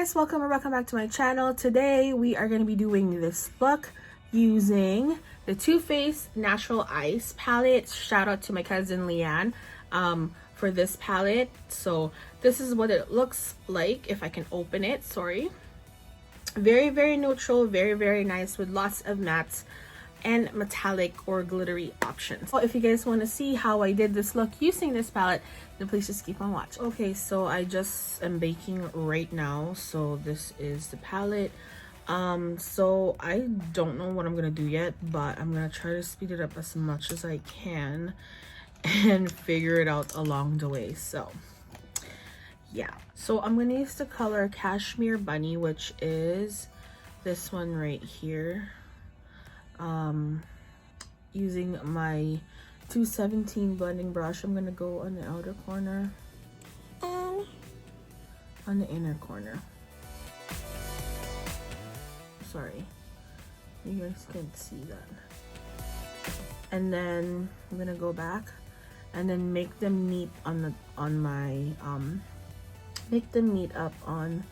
guys, welcome or welcome back to my channel. Today we are going to be doing this look using the Too Faced Natural Ice palette. Shout out to my cousin Leanne for this palette. So this is what it looks like if I can open it. Sorry. Very neutral, very nice with lots of mattes and metallic or glittery options. So if you guys want to see how I did this look using this palette, then please just keep on watching. Okay, so I just am baking right now. So this is the palette. So I don't know what I'm gonna do yet, but I'm gonna try to speed it up as much as I can and figure it out along the way. So yeah, so I'm gonna use the color Cashmere Bunny, which is this one right here. Using my 217 blending brush, I'm gonna go on the outer corner and on the inner corner. Sorry, you guys can't see that. And then I'm gonna go back and then make them meet make them meet up on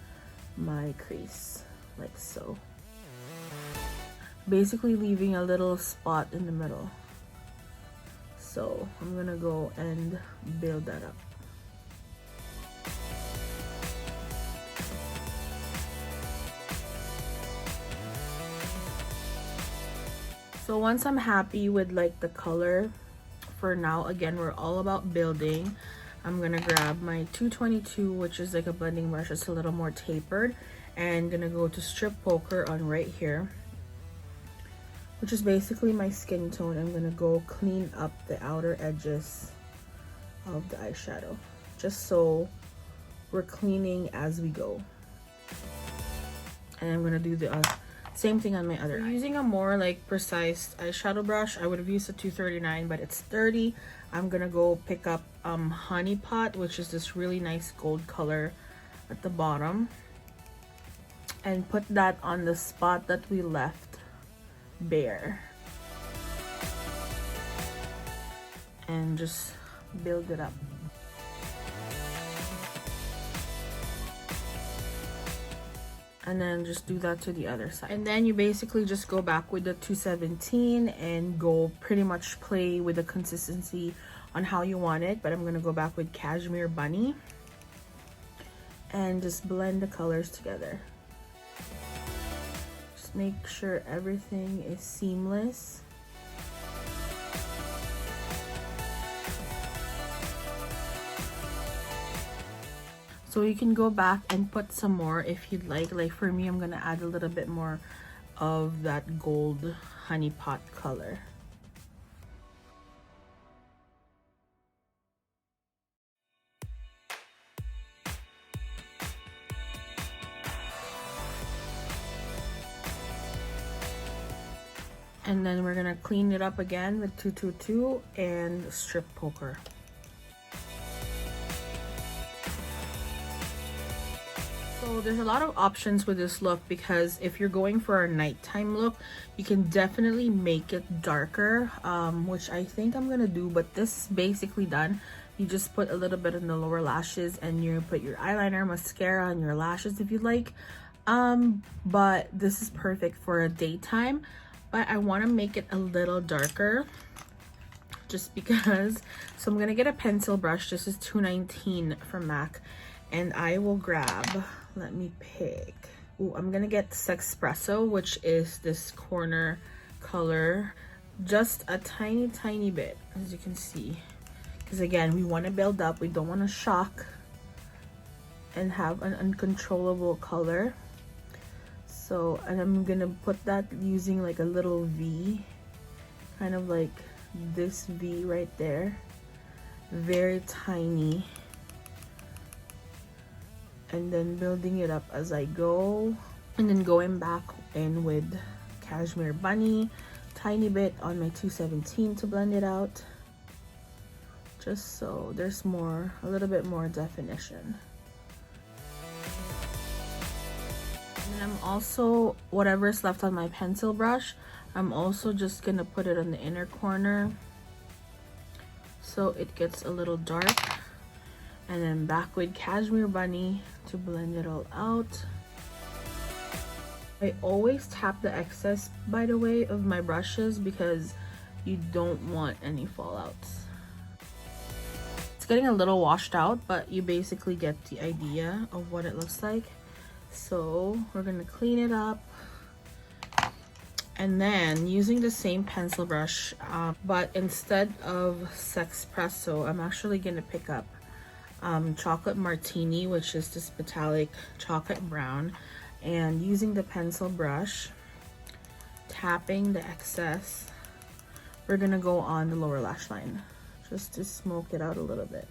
my crease like so, basically leaving a little spot in the middle. So I'm gonna go and build that up. So once I'm happy with like the color for now, again, we're all about building. I'm gonna grab my 222, which is like a blending brush. It's a little more tapered, and gonna go to strip poker on right here, which is basically my skin tone. I'm gonna go clean up the outer edges of the eyeshadow, just so we're cleaning as we go. And I'm gonna do the same thing on my other eye. Using a more like precise eyeshadow brush, I would have used a 239, but it's 30. I'm gonna go pick up Honey Pot, which is this really nice gold color at the bottom, and put that on the spot that we left bare, and just build it up. And then just do that to the other side. And then you basically just go back with the 217 and go pretty much play with the consistency on how you want it. But I'm gonna go back with Cashmere Bunny and just blend the colors together. Just make sure everything is seamless. So you can go back and put some more if you'd like. Like for me, I'm gonna add a little bit more of that gold honey pot color. And then we're gonna clean it up again with 222 and strip poker. So there's a lot of options with this look, because if you're going for a nighttime look, you can definitely make it darker, which I think I'm gonna do, but this is basically done. You just put a little bit in the lower lashes and you put your eyeliner, mascara on your lashes if you'd like. But this is perfect for a daytime, but I want to make it a little darker just because. So I'm gonna get a pencil brush. This is 219 from MAC, and I will grab, let me pick. Ooh, I'm gonna get Sexpresso, which is this corner color, just a tiny bit, as you can see, because again, we want to build up. We don't want to shock and have an uncontrollable color. So, and I'm gonna put that using like a little V, kind of like this V right there, very tiny, and then building it up as I go, and then going back in with Cashmere Bunny, tiny bit on my 217 to blend it out, just so there's a little bit more definition. And then I'm also, whatever's left on my pencil brush, I'm also just gonna put it on the inner corner so it gets a little dark, and then back with Cashmere Bunny to blend it all out. I always tap the excess, by the way, of my brushes because you don't want any fallouts. It's getting a little washed out, but you basically get the idea of what it looks like. So we're gonna clean it up. And then using the same pencil brush, but instead of Sexpresso, I'm actually gonna pick up Chocolate Martini, which is this metallic chocolate brown, and using the pencil brush, tapping the excess, we're gonna go on the lower lash line just to smoke it out a little bit.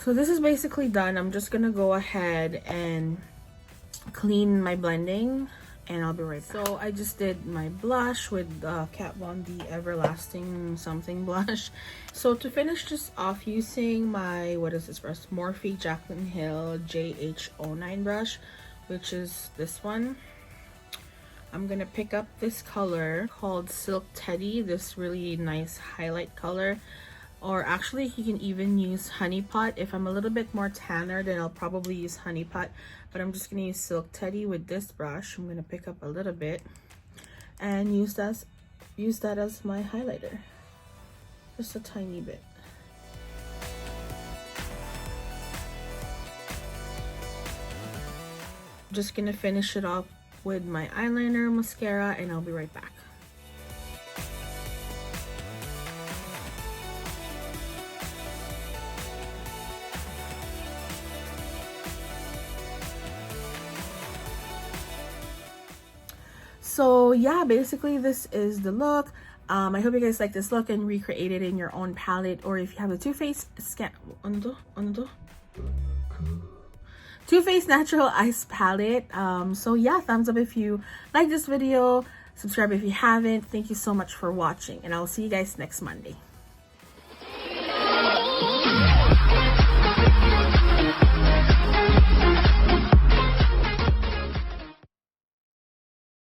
So this is basically done. I'm just gonna go ahead and clean my blending and I'll be right back. So I just did my blush with Kat Von D Everlasting something blush. So to finish this off, using my, what is this brush? Morphe Jaclyn Hill JH09 brush, which is this one. I'm gonna pick up this color called Silk Teddy, this really nice highlight color. Or actually, you can even use Honey Pot. If I'm a little bit more tanner, then I'll probably use Honey Pot. But I'm just gonna use Silk Teddy with this brush. I'm gonna pick up a little bit and use that as my highlighter. Just a tiny bit. Just gonna finish it off with my eyeliner, mascara, and I'll be right back. So yeah, basically this is the look. I hope you guys like this look and recreate it in your own palette, or if you have a TooFaced TooFaced Natural Ice palette. So yeah, thumbs up if you like this video, subscribe if you haven't. Thank you so much for watching, and I'll see you guys next Monday.